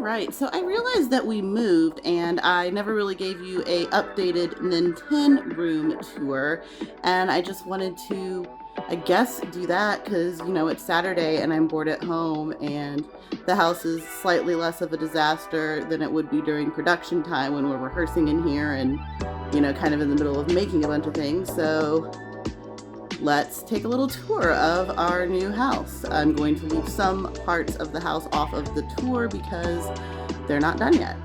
right, so I realized that we moved and I never really gave you a updated Nintenroom tour, and I just wanted to, I guess, do that because, it's Saturday and I'm bored at home and the house is slightly less of a disaster than it would be during production time when we're rehearsing in here and, kind of in the middle of making a bunch of things. So let's take a little tour of our new house. I'm going to leave some parts of the house off of the tour because they're not done yet.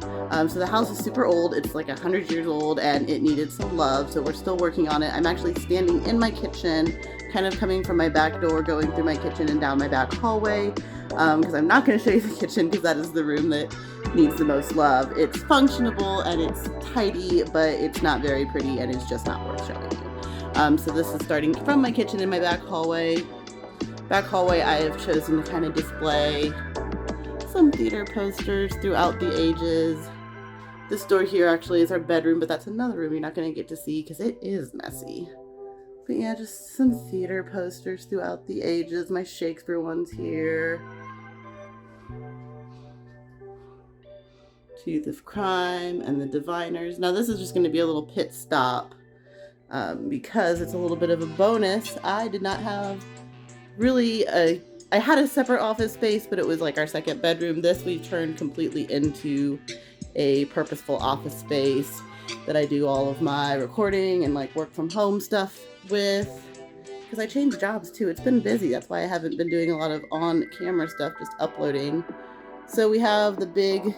So the house is super old. It's like 100 years old and it needed some love. So we're still working on it. I'm actually standing in my kitchen, kind of coming from my back door, going through my kitchen and down my back hallway. Because I'm not going to show you the kitchen because that is the room that needs the most love. It's functionable and it's tidy, but it's not very pretty and it's just not worth showing you. So this is starting from my kitchen in my back hallway. Back hallway, I have chosen to kind of display some theater posters throughout the ages. This door here actually is our bedroom, but that's another room you're not going to get to see because it is messy. But yeah, just some theater posters throughout the ages. My Shakespeare one's here. Tooth of Crime and the Diviners. Now this is just going to be a little pit stop. Because it's a little bit of a bonus. I did not have I had a separate office space, but it was like our second bedroom. This we've turned completely into a purposeful office space that I do all of my recording and like work from home stuff with. Because I changed jobs too. It's been busy. That's why I haven't been doing a lot of on-camera stuff, just uploading. So we have the big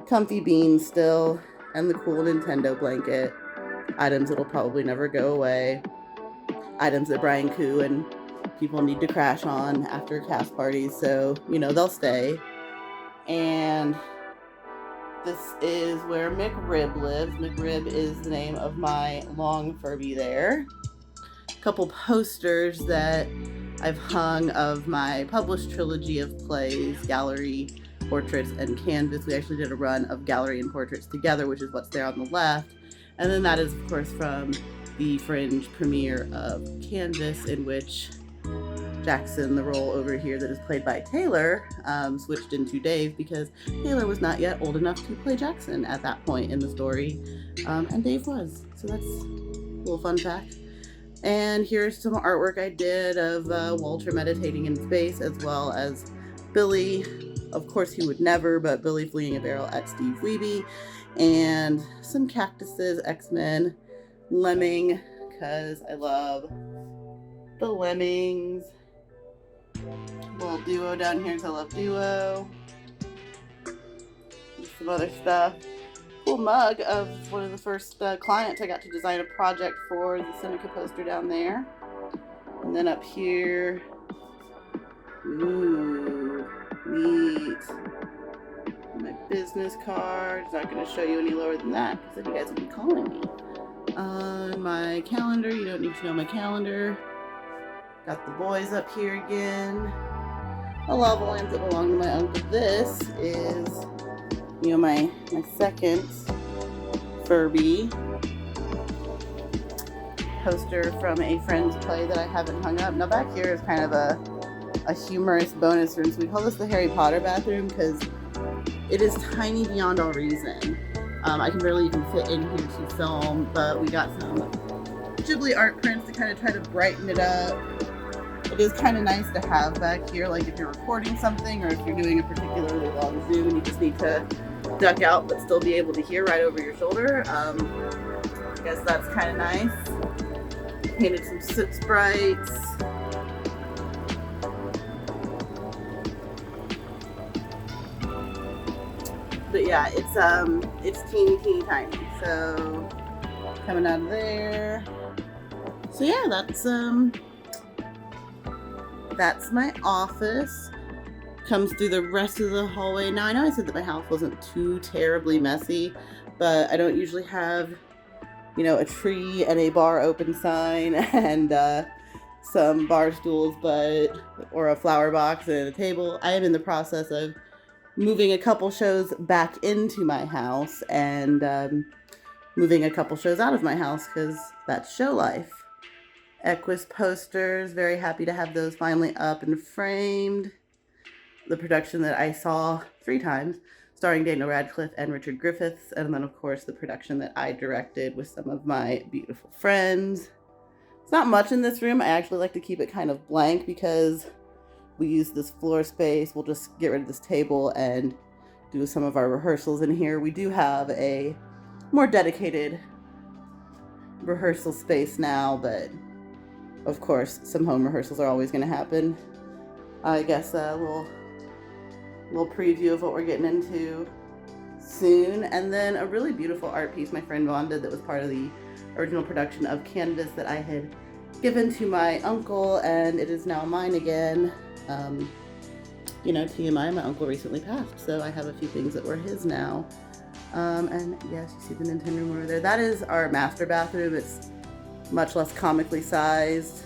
comfy bean still and the cool Nintendo blanket. Items that'll probably never go away. Items that Brian Koo and people need to crash on after cast parties, so, they'll stay. And this is where McRib lives. McRib is the name of my long Furby there. A couple posters that I've hung of my published trilogy of plays, gallery, portraits, and canvas. We actually did a run of gallery and portraits together, which is what's there on the left. And then that is, of course, from the Fringe premiere of Canvas, in which Jackson, the role over here that is played by Taylor, switched into Dave because Taylor was not yet old enough to play Jackson at that point in the story, and Dave was. So that's a little fun fact. And here's some artwork I did of Walter meditating in space, as well as Billy. Of course, he would never, but Billy fleeing a barrel at Steve Wiebe. And some cactuses, X-Men, Lemming, because I love the Lemmings. Little Duo down here because I love Duo. And some other stuff. Cool mug of one of the first clients I got to design a project for, the Seneca poster down there. And then up here, ooh, neat. My business cards. Not going to show you any lower than that because then you guys will be calling me. My calendar. You don't need to know my calendar. Got the boys up here again. A lava lamp that belonged to my uncle. This is, my second Furby poster from a friend's play that I haven't hung up. Now back here is kind of a humorous bonus room. So we call this the Harry Potter bathroom because it is tiny beyond all reason. I can barely even fit in here to film, but we got some Ghibli art prints to kind of try to brighten it up. It is kind of nice to have back here, like if you're recording something or if you're doing a particularly long Zoom and you just need to duck out but still be able to hear right over your shoulder. I guess that's kind of nice. Painted some soot sprites. But yeah, it's teeny tiny. So coming out of there. So yeah, that's my office. Comes through the rest of the hallway. Now I know I said that my house wasn't too terribly messy, but I don't usually have, a tree and a bar open sign and some bar stools, or a flower box and a table. I am in the process of moving a couple shows back into my house and moving a couple shows out of my house because that's show life. Equus posters, very happy to have those finally up and framed. The production that I saw 3 times starring Daniel Radcliffe and Richard Griffiths, and then of course the production that I directed with some of my beautiful friends. It's not much in this room. I actually like to keep it kind of blank because we use this floor space. We'll just get rid of this table and do some of our rehearsals in here. We do have a more dedicated rehearsal space now, but of course some home rehearsals are always going to happen. I guess a little preview of what we're getting into soon, and then a really beautiful art piece my friend Vaughn did that was part of the original production of Canvas that I had given to my uncle, and it is now mine again. You know, TMI, my uncle recently passed, so I have a few things that were his now. And yes, you see the Nintenroom over there. That is our master bathroom. It's much less comically sized,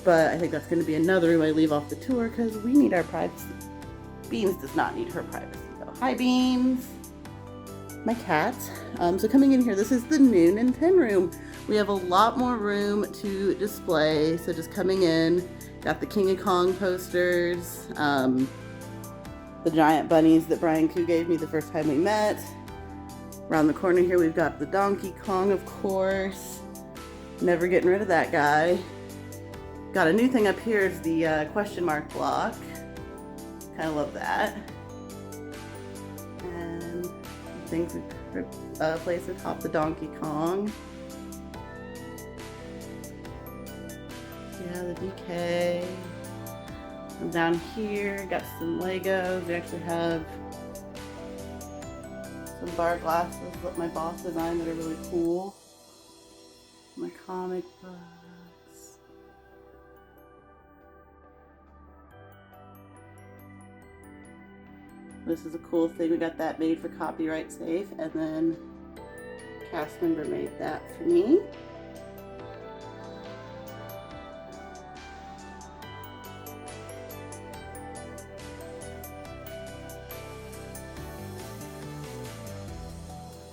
but I think that's going to be another room I leave off the tour because we need our privacy. Beans does not need her privacy though. Hi Beans! My cat. So coming in here, this is the new Nintenroom. We have a lot more room to display, so just coming in, got the King of Kong posters, the giant bunnies that Brian Koo gave me the first time we met. Around the corner here we've got the Donkey Kong, of course. Never getting rid of that guy. Got a new thing up here is the question mark block. Kind of love that. And things placed atop the Donkey Kong. Yeah, the DK. And down here, got some Legos. We actually have some bar glasses that my boss designed that are really cool. My comic books. This is a cool thing. We got that made for copyright safe, and then a cast member made that for me.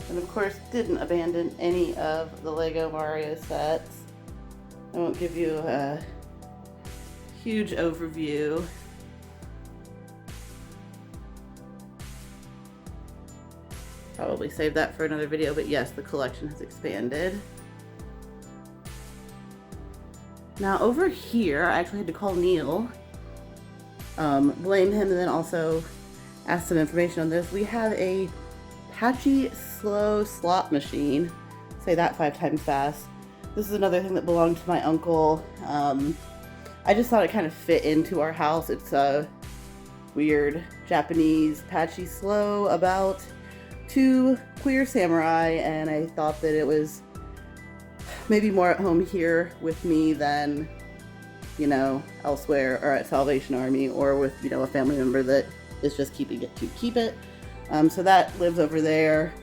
And of course, didn't abandon any of the Lego Mario sets. I won't give you a huge overview. Probably save that for another video, but yes, the collection has expanded. Now over here, I actually had to call Neil, blame him, and then also ask some information on this. We have a Patchy Slow slot machine. Say that 5 times fast. This is another thing that belonged to my uncle. I just thought it kind of fit into our house. It's a weird Japanese Patchy Slow about 2 queer samurai, and I thought that it was maybe more at home here with me than, you know, elsewhere or at Salvation Army or with, you know, a family member that is just keeping it to keep it. So that lives over there.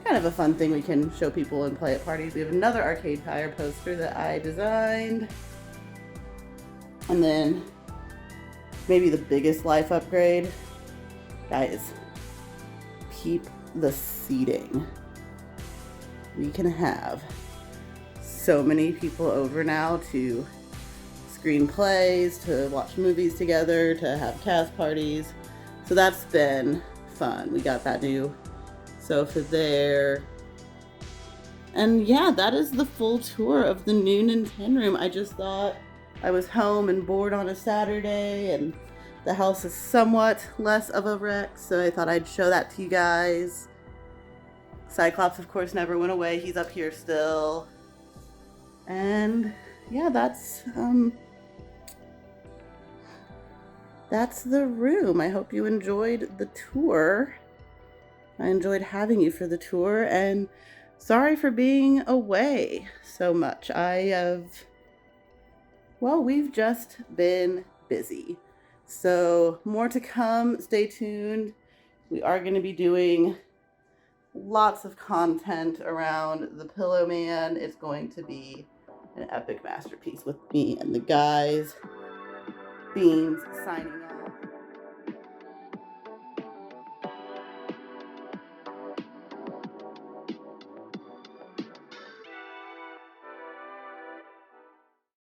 Kind of a fun thing we can show people and play at parties. We have another Arcade Fire poster that I designed. And then maybe the biggest life upgrade. Guys, peep the seating. We can have so many people over now to screen plays, to watch movies together, to have cast parties. So that's been fun. We got that new sofa there. And yeah, that is the full tour of the new Nintenroom. I just thought I was home and bored on a Saturday, and the house is somewhat less of a wreck, so I thought I'd show that to you guys. Cyclops, of course, never went away. He's up here still. And yeah, that's the room. I hope you enjoyed the tour. I enjoyed having you for the tour, and sorry for being away so much. We've just been busy. So more to come. Stay tuned. We are going to be doing lots of content around the Pillow Man. It's going to be an epic masterpiece with me and the guys. Beans signing